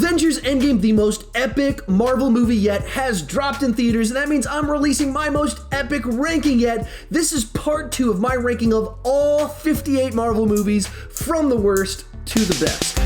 Avengers Endgame, the most epic Marvel movie yet, has dropped in theaters, and that means I'm releasing my most epic ranking yet. This is part 2 of my ranking of all 58 Marvel movies from the worst to the best.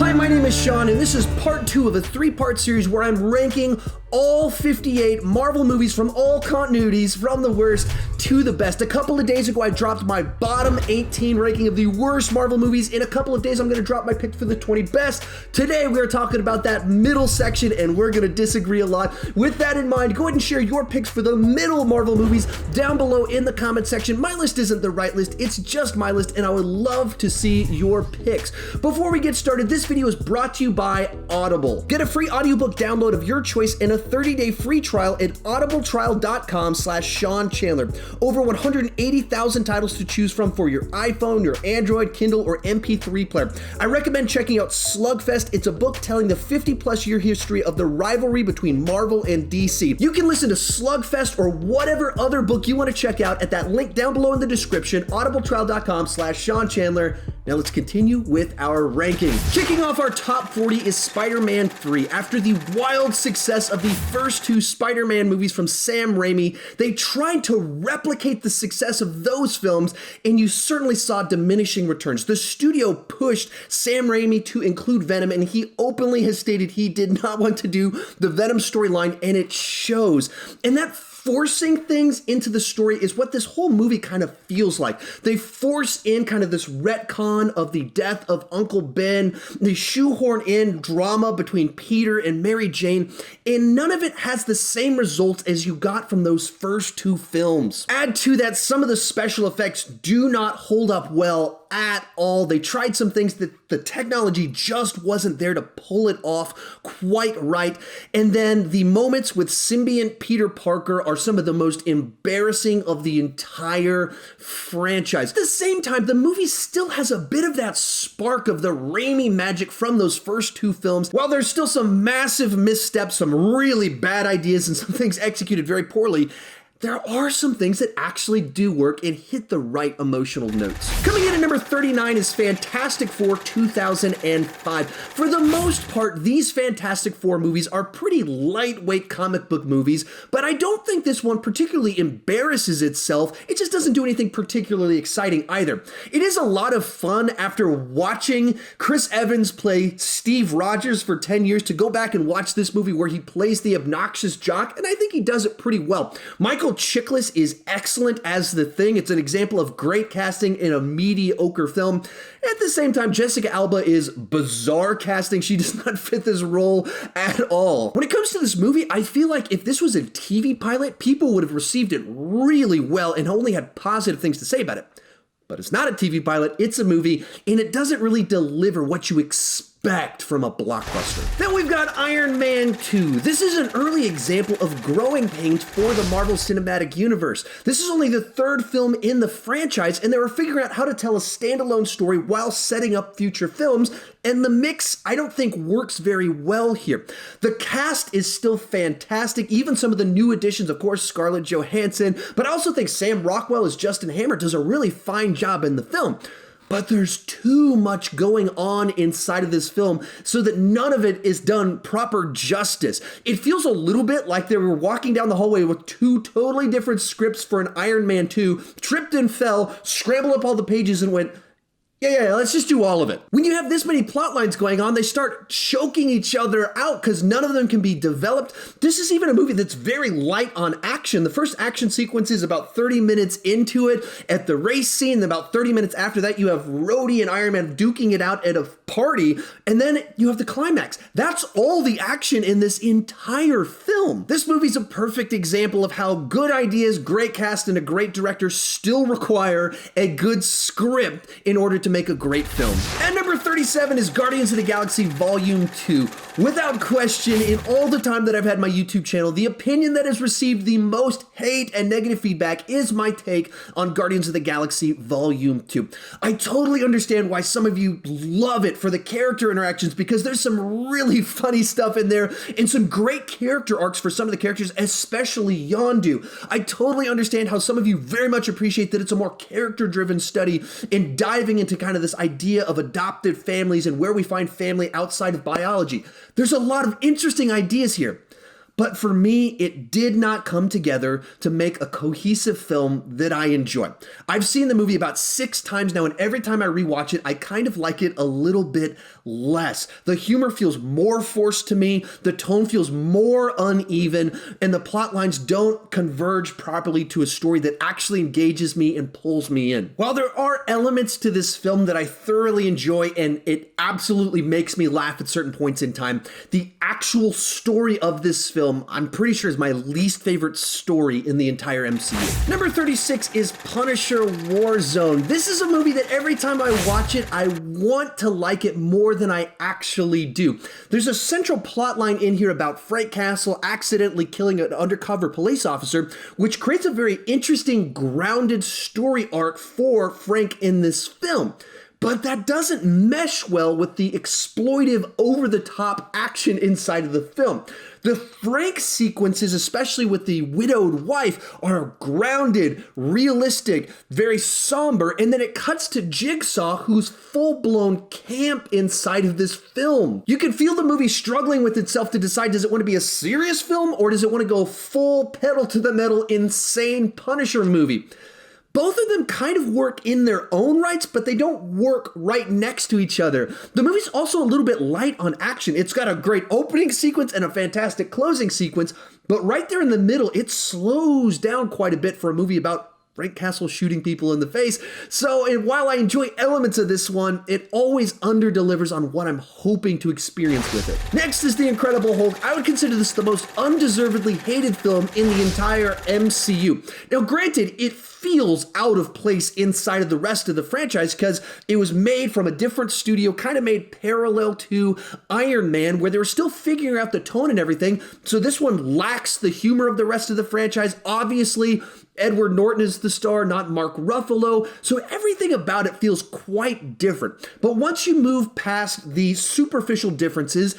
Hi, my name is Sean, and this is part 2 of a 3-part series where I'm ranking all 58 Marvel movies from all continuities, from the worst to the best. A couple of days ago, I dropped my bottom 18 ranking of the worst Marvel movies. In a couple of days, I'm going to drop my pick for the 20 best. Today, we're talking about that middle section, and we're going to disagree a lot. With that in mind, go ahead and share your picks for the middle Marvel movies down below in the comment section. My list isn't the right list, it's just my list, and I would love to see your picks. Before we get started, this video is brought to you by Audible. Get a free audiobook download of your choice and a 30-day free trial at audibletrial.com/Sean Chandler. Over 180,000 titles to choose from for your iPhone, your Android, Kindle, or MP3 player. I recommend checking out Slugfest. It's a book telling the 50-plus year history of the rivalry between Marvel and DC. You can listen to Slugfest or whatever other book you want to check out at that link down below in the description, audibletrial.com/Sean Chandler. Now let's continue with our ranking. Kicking off our top 40 is Spider-Man 3. After the wild success of the first 2 Spider-Man movies from Sam Raimi, they tried to replicate the success of those films, and you certainly saw diminishing returns. The studio pushed Sam Raimi to include Venom, and he openly has stated he did not want to do the Venom storyline, and it shows. And that forcing things into the story is what this whole movie kind of feels like. They force in kind of this retcon of the death of Uncle Ben. They shoehorn in drama between Peter and Mary Jane, and none of it has the same results as you got from those first 2 films. Add to that, some of the special effects do not hold up well at all. They tried some things that the technology just wasn't there to pull it off quite right. And then the moments with symbiont Peter Parker are some of the most embarrassing of the entire franchise. At the same time, the movie still has a bit of that spark of the Raimi magic from those first 2 films. While there's still some massive missteps, some really bad ideas, and some things executed very poorly, there are some things that actually do work and hit the right emotional notes. Coming in at number 39 is Fantastic Four 2005. For the most part, these Fantastic Four movies are pretty lightweight comic book movies, but I don't think this one particularly embarrasses itself. It just doesn't do anything particularly exciting either. It is a lot of fun after watching Chris Evans play Steve Rogers for 10 years to go back and watch this movie where he plays the obnoxious jock, and I think he does it pretty well. Michael Chiklis is excellent as the Thing. It's an example of great casting in a mediocre film. At the same time, Jessica Alba is bizarre casting. She does not fit this role at all. When it comes to this movie, I feel like if this was a TV pilot, people would have received it really well and only had positive things to say about it. But it's not a TV pilot, it's a movie, and it doesn't really deliver what you expect from a blockbuster. Then we've got Iron Man 2. This is an early example of growing pains for the Marvel Cinematic Universe. This is only the 3rd film in the franchise, and they were figuring out how to tell a standalone story while setting up future films, and the mix, I don't think, works very well here. The cast is still fantastic, even some of the new additions, of course, Scarlett Johansson, but I also think Sam Rockwell as Justin Hammer does a really fine job in the film. But there's too much going on inside of this film so that none of it is done proper justice. It feels a little bit like they were walking down the hallway with 2 totally different scripts for an Iron Man 2, tripped and fell, scrambled up all the pages and went, yeah, let's just do all of it. When you have this many plot lines going on, they start choking each other out because none of them can be developed. This is even a movie that's very light on action. The first action sequence is about 30 minutes into it at the race scene. About 30 minutes after that, you have Rhodey and Iron Man duking it out at a party. And then you have the climax. That's all the action in this entire film. This movie's a perfect example of how good ideas, great cast, and a great director still require a good script in order to make a great film. And number Number 37 is Guardians of the Galaxy Volume 2. Without question, in all the time that I've had my YouTube channel, the opinion that has received the most hate and negative feedback is my take on Guardians of the Galaxy Volume 2. I totally understand why some of you love it for the character interactions, because there's some really funny stuff in there and some great character arcs for some of the characters, especially Yondu. I totally understand how some of you very much appreciate that it's a more character-driven study in diving into kind of this idea of adopted families and where we find family outside of biology. There's a lot of interesting ideas here. But for me, it did not come together to make a cohesive film that I enjoy. I've seen the movie about 6 times now, and every time I rewatch it, I kind of like it a little bit less. The humor feels more forced to me, the tone feels more uneven, and the plot lines don't converge properly to a story that actually engages me and pulls me in. While there are elements to this film that I thoroughly enjoy, and it absolutely makes me laugh at certain points in time, the actual story of this film, I'm pretty sure, is my least favorite story in the entire MCU. Number 36 is Punisher Warzone. This is a movie that every time I watch it, I want to like it more than I actually do. There's a central plot line in here about Frank Castle accidentally killing an undercover police officer, which creates a very interesting, grounded story arc for Frank in this film. But that doesn't mesh well with the exploitive, over-the-top action inside of the film. The Frank sequences, especially with the widowed wife, are grounded, realistic, very somber, and then it cuts to Jigsaw, who's full-blown camp inside of this film. You can feel the movie struggling with itself to decide, does it want to be a serious film, or does it want to go full pedal-to-the-metal, insane Punisher movie? Both of them kind of work in their own rights, but they don't work right next to each other. The movie's also a little bit light on action. It's got a great opening sequence and a fantastic closing sequence, but right there in the middle, it slows down quite a bit for a movie about Frank Castle shooting people in the face. So, and while I enjoy elements of this one, it always underdelivers on what I'm hoping to experience with it. Next is The Incredible Hulk. I would consider this the most undeservedly hated film in the entire MCU. Now, granted, it feels out of place inside of the rest of the franchise because it was made from a different studio, kind of made parallel to Iron Man, where they were still figuring out the tone and everything. So this one lacks the humor of the rest of the franchise. Obviously, Edward Norton is the star, not Mark Ruffalo, so everything about it feels quite different. But once you move past the superficial differences,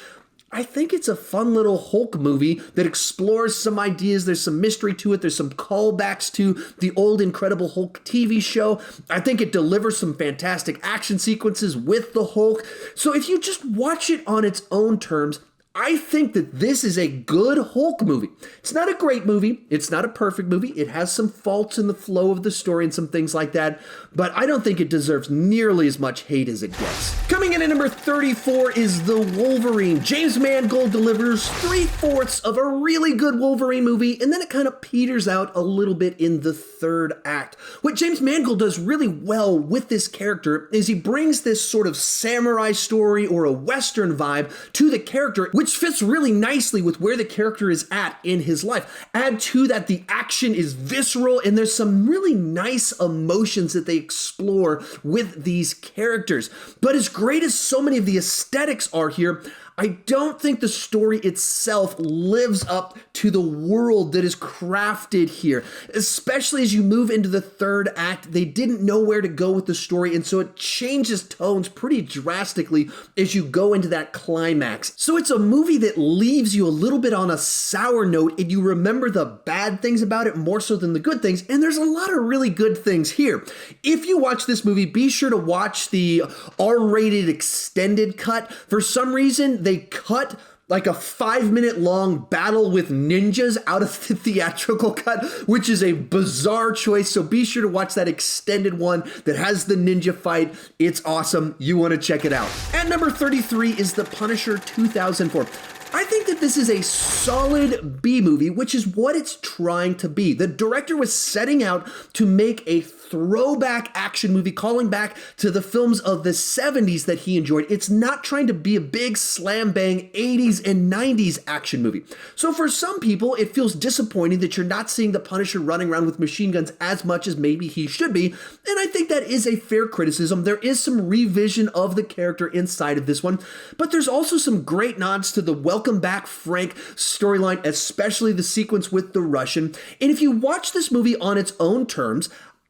I think it's a fun little Hulk movie that explores some ideas. There's some mystery to it. There's some callbacks to the old Incredible Hulk TV show. I think it delivers some fantastic action sequences with the Hulk. So if you just watch it on its own terms, I think that this is a good Hulk movie. It's not a great movie. It's not a perfect movie. It has some faults in the flow of the story and some things like that, but I don't think it deserves nearly as much hate as it gets. Coming in at number 34 is The Wolverine. James Mangold delivers 3/4 of a really good Wolverine movie, and then it kind of peters out a little bit in the third act. What James Mangold does really well with this character is he brings this sort of samurai story or a Western vibe to the character, which fits really nicely with where the character is at in his life. Add to that, the action is visceral, and there's some really nice emotions that they explore with these characters. But as great as so many of the aesthetics are here, I don't think the story itself lives up to the world that is crafted here. Especially as you move into the third act, they didn't know where to go with the story, and so it changes tones pretty drastically as you go into that climax. So it's a movie that leaves you a little bit on a sour note, and you remember the bad things about it more so than the good things, and there's a lot of really good things here. If you watch this movie, be sure to watch the R-rated extended cut. For some reason, they cut like a 5-minute long battle with ninjas out of the theatrical cut, which is a bizarre choice. So be sure to watch that extended one that has the ninja fight. It's awesome. You want to check it out. At number 33 is The Punisher 2004. I think that this is a solid B movie, which is what it's trying to be. The director was setting out to make a throwback action movie, calling back to the films of the 70s that he enjoyed. It's not trying to be a big slam bang 80s and 90s action movie. So for some people, it feels disappointing that you're not seeing the Punisher running around with machine guns as much as maybe he should be. And I think that is a fair criticism. There is some revision of the character inside of this one, but there's also some great nods to the Welcome Back Frank storyline, especially the sequence with the Russian. And if you watch this movie on its own terms,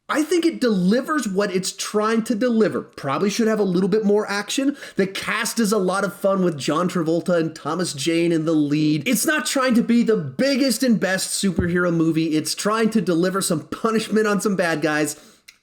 I think it delivers what it's trying to deliver. Probably should have a little bit more action. The cast is a lot of fun with John Travolta and Thomas Jane in the lead. It's not trying to be the biggest and best superhero movie. It's trying to deliver some punishment on some bad guys,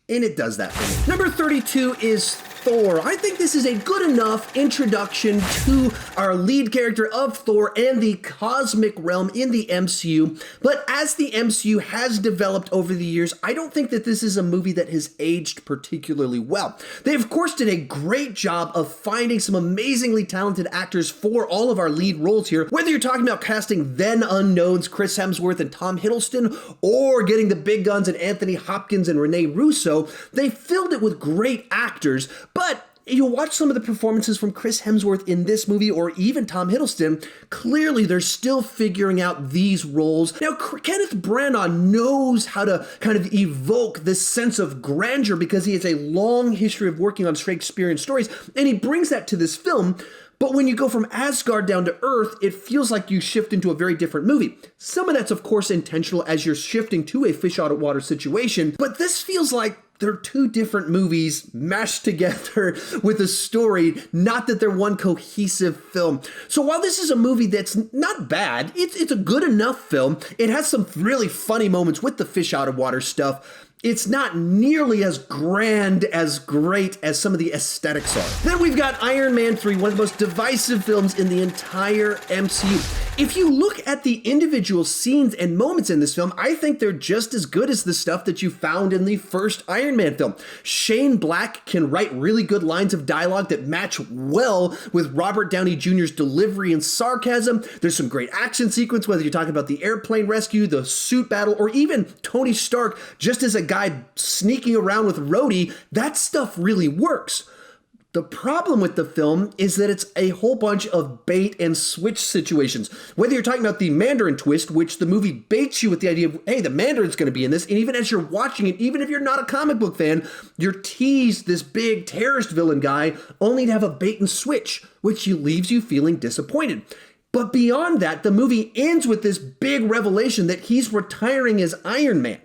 and it does that for me. Number 32 is Thor. I think this is a good enough introduction to our lead character of Thor and the cosmic realm in the MCU. But as the MCU has developed over the years, I don't think that this is a movie that has aged particularly well. They, of course, did a great job of finding some amazingly talented actors for all of our lead roles here. Whether you're talking about casting then unknowns Chris Hemsworth and Tom Hiddleston, or getting the big guns and Anthony Hopkins and Rene Russo, they filled it with great actors. But you watch some of the performances from Chris Hemsworth in this movie, or even Tom Hiddleston, clearly they're still figuring out these roles. Now, Kenneth Branagh knows how to kind of evoke this sense of grandeur because he has a long history of working on Shakespearean stories, and he brings that to this film. But when you go from Asgard down to Earth, it feels like you shift into a very different movie. Some of that's, of course, intentional as you're shifting to a fish out of water situation, but this feels like they're two different movies mashed together with a story, not that they're one cohesive film. So while this is a movie that's not bad, it's a good enough film. It has some really funny moments with the fish out of water stuff. It's not nearly as grand, as great as some of the aesthetics are. Then we've got Iron Man 3, one of the most divisive films in the entire MCU. If you look at the individual scenes and moments in this film, I think they're just as good as the stuff that you found in the first Iron Man film. Shane Black can write really good lines of dialogue that match well with Robert Downey Jr.'s delivery and sarcasm. There's some great action sequence, whether you're talking about the airplane rescue, the suit battle, or even Tony Stark just as a guy sneaking around with Rhodey. That stuff really works. The problem with the film is that it's a whole bunch of bait and switch situations. Whether you're talking about the Mandarin twist, which the movie baits you with the idea of, hey, the Mandarin's going to be in this, and even as you're watching it, even if you're not a comic book fan, you're teased this big terrorist villain guy only to have a bait and switch, which leaves you feeling disappointed. But beyond that, the movie ends with this big revelation that he's retiring as Iron Man.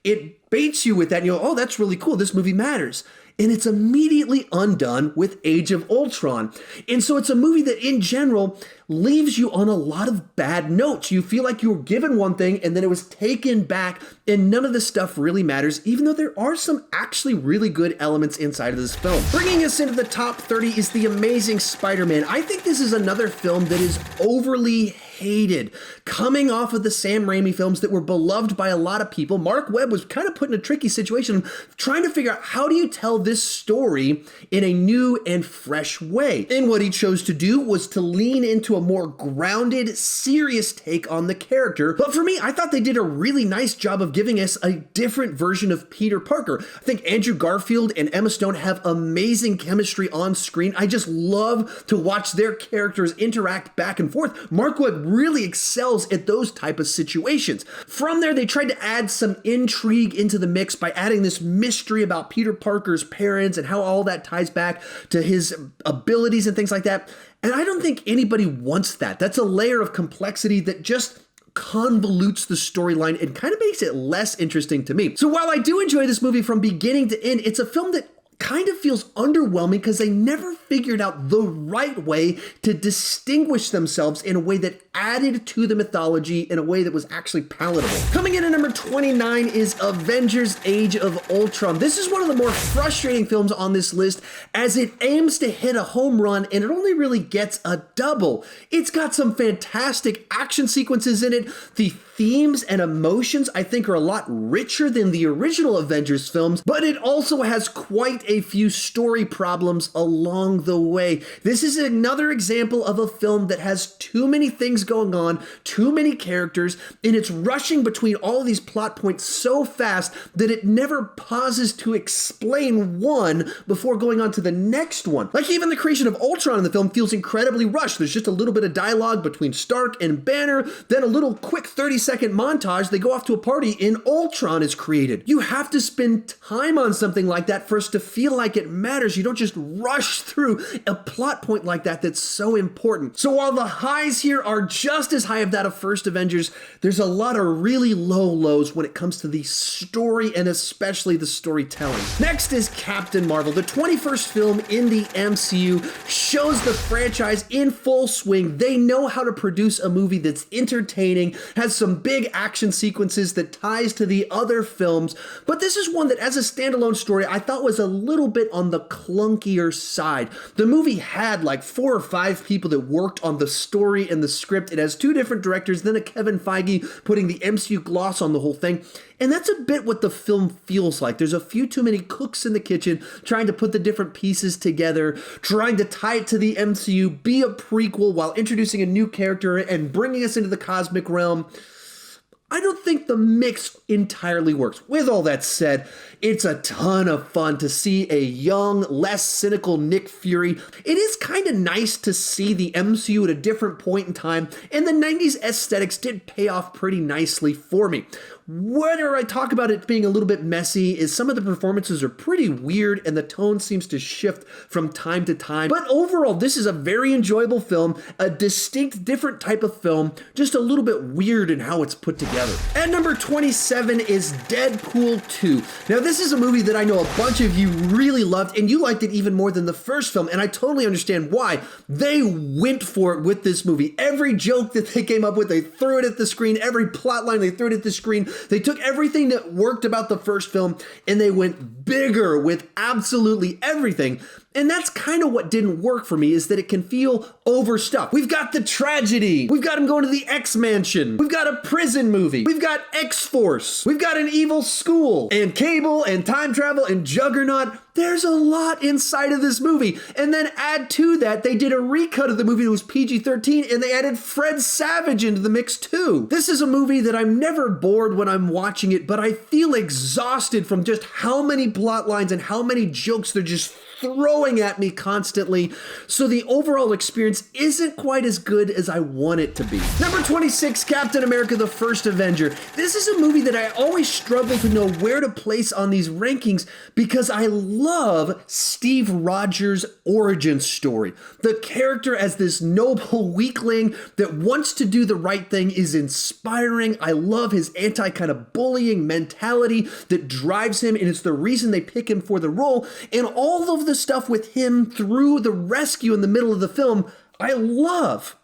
It baits you with that, and you go, oh, that's really cool, this movie matters. And it's immediately undone with Age of Ultron. And so it's a movie that, in general, leaves you on a lot of bad notes. You feel like you were given one thing and then it was taken back, and none of the stuff really matters, even though there are some actually really good elements inside of this film. Bringing us into the top 30 is The Amazing Spider-Man. I think this is another film that is overly hated. Coming off of the Sam Raimi films that were beloved by a lot of people, Mark Webb was kind of put in a tricky situation trying to figure out, how do you tell this story in a new and fresh way? And what he chose to do was to lean into a more grounded, serious take on the character. But for me, I thought they did a really nice job of giving us a different version of Peter Parker. I think Andrew Garfield and Emma Stone have amazing chemistry on screen. I just love to watch their characters interact back and forth. Mark Webb really excels at those type of situations. From there, they tried to add some intrigue into the mix by adding this mystery about Peter Parker's parents and how all that ties back to his abilities and things like that. And I don't think anybody wants that. That's a layer of complexity that just convolutes the storyline and kind of makes it less interesting to me. So while I do enjoy this movie from beginning to end, it's a film that kind of feels underwhelming because they never figured out the right way to distinguish themselves in a way that added to the mythology in a way that was actually palatable. Coming in at number 29 is Avengers Age of Ultron. This is one of the more frustrating films on this list as it aims to hit a home run and it only really gets a double. It's got some fantastic action sequences in it. The themes and emotions, I think, are a lot richer than the original Avengers films, but it also has quite a few story problems along the way. This is another example of a film that has too many things going on, too many characters, and it's rushing between all of these plot points so fast that it never pauses to explain one before going on to the next one. Like even the creation of Ultron in the film feels incredibly rushed. There's just a little bit of dialogue between Stark and Banner, then a little quick 30-second montage. They go off to a party and Ultron is created. You have to spend time on something like that for us to feel like it matters. You don't just rush through a plot point like that that's so important. So while the highs here are just as high as that of first Avengers, there's a lot of really low lows when it comes to the story and especially the storytelling. Next is Captain Marvel. The 21st film in the MCU shows the franchise in full swing. They know how to produce a movie that's entertaining, has some big action sequences that ties to the other films, but this is one that as a standalone story I thought was a little bit on the clunkier side. The movie had like 4 or 5 people that worked on the story and the script. It has 2 different directors, then a Kevin Feige putting the MCU gloss on the whole thing. And that's a bit what the film feels like. There's a few too many cooks in the kitchen trying to put the different pieces together, trying to tie it to the MCU, be a prequel while introducing a new character and bringing us into the cosmic realm. I don't think the mix entirely works. With all that said, it's a ton of fun to see a young, less cynical Nick Fury. It is kind of nice to see the MCU at a different point in time, and the 90s aesthetics did pay off pretty nicely for me. Whether I talk about it being a little bit messy is some of the performances are pretty weird and the tone seems to shift from time to time. But overall, this is a very enjoyable film, a distinct different type of film, just a little bit weird in how it's put together. At number 27 is Deadpool 2. Now this is a movie that I know a bunch of you really loved and you liked it even more than the first film, and I totally understand why. They went for it with this movie. Every joke that they came up with, they threw it at the screen. Every plot line, they threw it at the screen. They took everything that worked about the first film and they went bigger with absolutely everything. And that's kind of what didn't work for me, is that it can feel overstuffed. We've got the tragedy. We've got him going to the X-Mansion. We've got a prison movie. We've got X-Force. We've got an evil school and Cable and time travel and Juggernaut. There's a lot inside of this movie. And then add to that, they did a recut of the movie that was PG-13 and they added Fred Savage into the mix too. This is a movie that I'm never bored when I'm watching it, but I feel exhausted from just how many plot lines and how many jokes they're just throwing at me constantly, so the overall experience isn't quite as good as I want it to be. Number 26, Captain America: The First Avenger. This is a movie that I always struggle to know where to place on these rankings because I love Steve Rogers' origin story. The character as this noble weakling that wants to do the right thing is inspiring. I love his kind of bullying mentality that drives him, and it's the reason they pick him for the role. And all of the stuff with him through the rescue in the middle of the film, I love.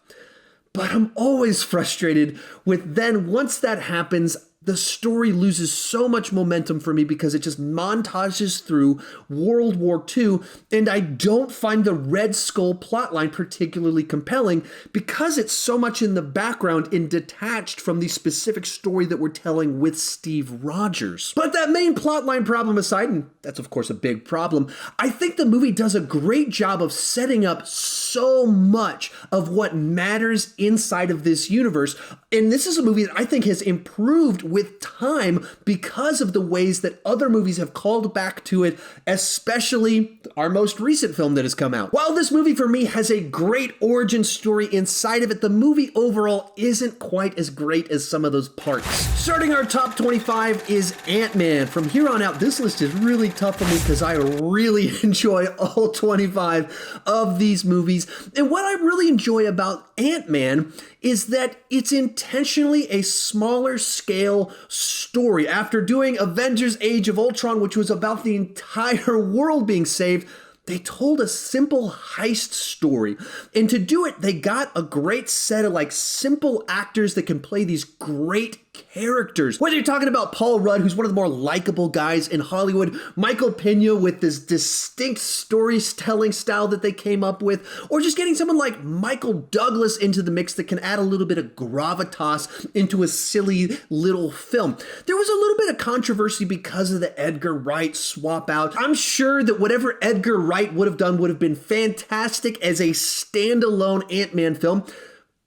But I'm always frustrated with then once that happens, the story loses so much momentum for me because it just montages through World War II, and I don't find the Red Skull plotline particularly compelling because it's so much in the background and detached from the specific story that we're telling with Steve Rogers. But that main plotline problem aside, and that's of course a big problem, I think the movie does a great job of setting up so much of what matters inside of this universe, and this is a movie that I think has improved with time because of the ways that other movies have called back to it, especially our most recent film that has come out. While this movie for me has a great origin story inside of it, the movie overall isn't quite as great as some of those parts. Starting our top 25 is AntMan. From here on out, this list is really tough for me because I really enjoy all 25 of these movies. And what I really enjoy about AntMan is that it's intentionally a smaller scale story. After doing Avengers Age of Ultron, which was about the entire world being saved, they told a simple heist story. And to do it, they got a great set of simple actors that can play these great characters. Whether you're talking about Paul Rudd, who's one of the more likable guys in Hollywood, Michael Pena with this distinct storytelling style that they came up with, or just getting someone like Michael Douglas into the mix that can add a little bit of gravitas into a silly little film. There was a little bit of controversy because of the Edgar Wright swap out. I'm sure that whatever Edgar Wright would have done would have been fantastic as a standalone Ant-Man film.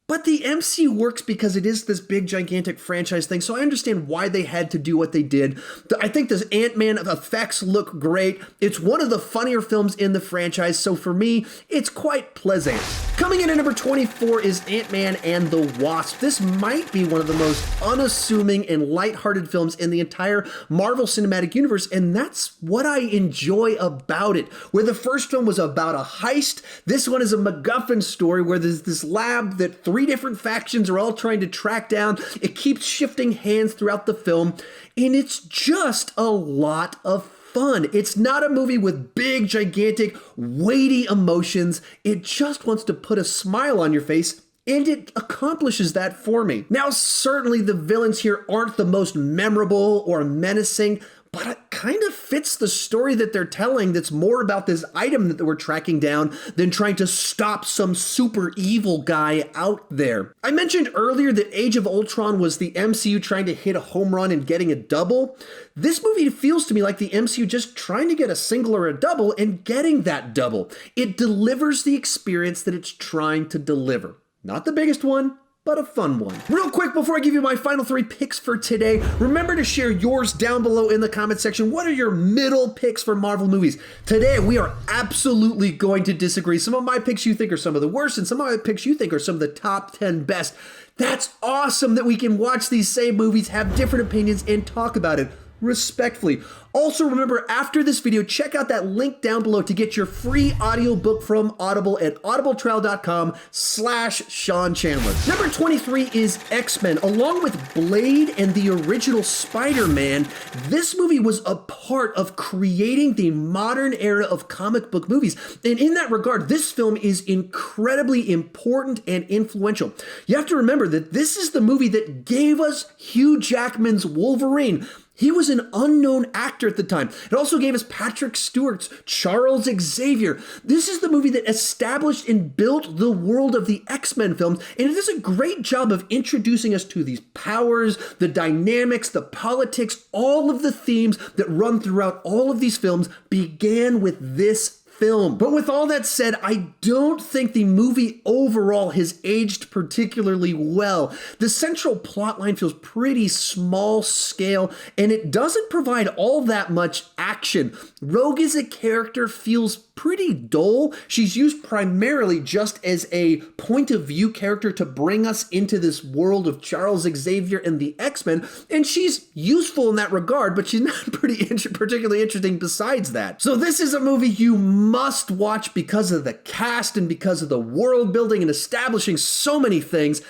But the MCU works because it is this big, gigantic franchise thing, so I understand why they had to do what they did. I think the Ant-Man effects look great. It's one of the funnier films in the franchise, so for me, it's quite pleasant. Coming in at number 24 is Ant-Man and the Wasp. This might be one of the most unassuming and lighthearted films in the entire Marvel Cinematic Universe, and that's what I enjoy about it. Where the first film was about a heist, this one is a MacGuffin story where there's this lab that three different factions are all trying to track down. It keeps shifting hands throughout the film, and it's just a lot of fun. It's not a movie with big, gigantic, weighty emotions. It just wants to put a smile on your face, and it accomplishes that for me. Now, certainly the villains here aren't the most memorable or menacing, but it kind of fits the story that they're telling that's more about this item that we're tracking down than trying to stop some super evil guy out there. I mentioned earlier that Age of Ultron was the MCU trying to hit a home run and getting a double. This movie feels to me like the MCU just trying to get a single or a double and getting that double. It delivers the experience that it's trying to deliver. Not the biggest one, but a fun one. Real quick, before I give you my final three picks for today, remember to share yours down below in the comment section. What are your middle picks for Marvel movies? Today, we are absolutely going to disagree. Some of my picks you think are some of the worst, and some of my picks you think are some of the top 10 best. That's awesome that we can watch these same movies, have different opinions, and talk about it respectfully. Also, remember, after this video, check out that link down below to get your free audiobook from Audible at audibletrial.com/Sean Chandler. Number 23 is X-Men. Along with Blade and the original Spider-Man, this movie was a part of creating the modern era of comic book movies. And in that regard, this film is incredibly important and influential. You have to remember that this is the movie that gave us Hugh Jackman's Wolverine. He was an unknown actor at the time. It also gave us Patrick Stewart's Charles Xavier. This is the movie that established and built the world of the X-Men films, and it does a great job of introducing us to these powers, the dynamics, the politics, all of the themes that run throughout all of these films began with this film. But with all that said, I don't think the movie overall has aged particularly well. The central plotline feels pretty small scale, and it doesn't provide all that much action. Rogue as a character feels pretty dull. She's used primarily just as a point of view character to bring us into this world of Charles Xavier and the X-Men, and she's useful in that regard, but she's not particularly interesting besides that. So this is a movie you must watch because of the cast and because of the world building and establishing so many things.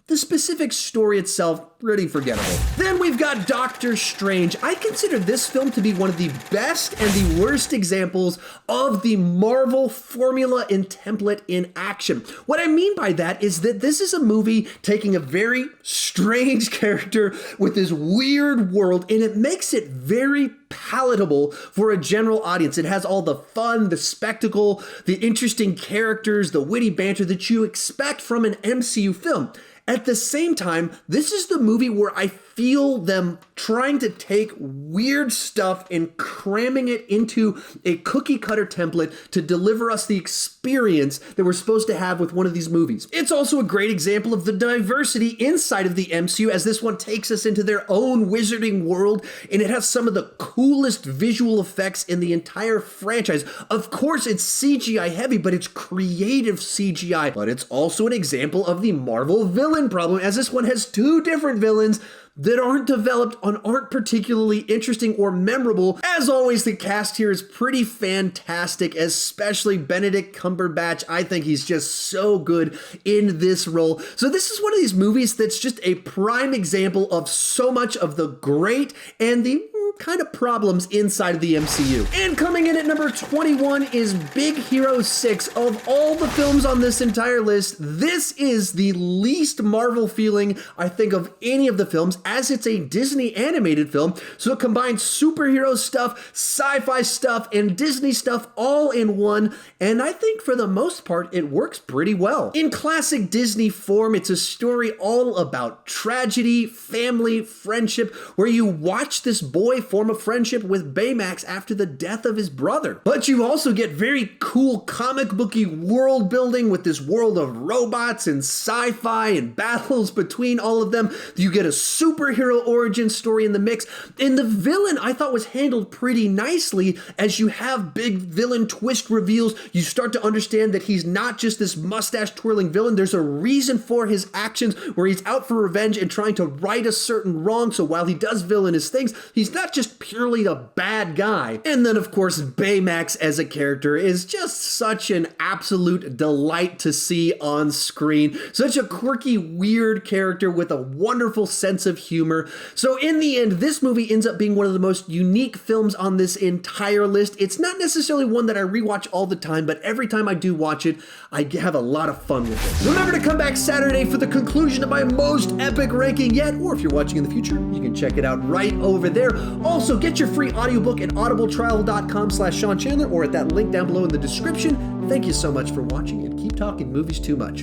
The specific story itself, pretty forgettable. Then we've got Doctor Strange. I consider this film to be one of the best and the worst examples of the Marvel formula and template in action. What I mean by that is that this is a movie taking a very strange character with this weird world, and it makes it very palatable for a general audience. It has all the fun, the spectacle, the interesting characters, the witty banter that you expect from an MCU film. At the same time, this is the movie where I feel them trying to take weird stuff and cramming it into a cookie cutter template to deliver us the experience that we're supposed to have with one of these movies. It's also a great example of the diversity inside of the MCU, as this one takes us into their own wizarding world, and it has some of the coolest visual effects in the entire franchise. Of course, it's CGI heavy, but it's creative CGI. But it's also an example of the Marvel villain problem, as this one has two different villains that aren't developed and aren't particularly interesting or memorable. As always, the cast here is pretty fantastic, especially Benedict Cumberbatch. I think he's just so good in this role. So this is one of these movies that's just a prime example of so much of the great and the kind of problems inside of the MCU. And coming in at number 21 is Big Hero 6. Of all the films on this entire list, this is the least Marvel feeling, I think, of any of the films, as it's a Disney animated film. So it combines superhero stuff, sci-fi stuff, and Disney stuff all in one. And I think for the most part, it works pretty well. In classic Disney form, it's a story all about tragedy, family, friendship, where you watch this boy form a friendship with Baymax after the death of his brother. But you also get very cool comic booky world building with this world of robots and sci-fi and battles between all of them. You get a superhero origin story in the mix. And the villain, I thought, was handled pretty nicely. As you have big villain twist reveals, you start to understand that he's not just this mustache twirling villain. There's a reason for his actions, where he's out for revenge and trying to right a certain wrong. So while he does villainous things, he's not just purely a bad guy. And then, of course, Baymax as a character is just such an absolute delight to see on screen. Such a quirky, weird character with a wonderful sense of humor. So in the end, this movie ends up being one of the most unique films on this entire list. It's not necessarily one that I rewatch all the time, but every time I do watch it, I have a lot of fun with it. Remember to come back Saturday for the conclusion of my most epic ranking yet, or if you're watching in the future, you can check it out right over there. Also, get your free audiobook at audibletrial.com/Sean Chandler, or at that link down below in the description. Thank you so much for watching, and keep talking movies too much.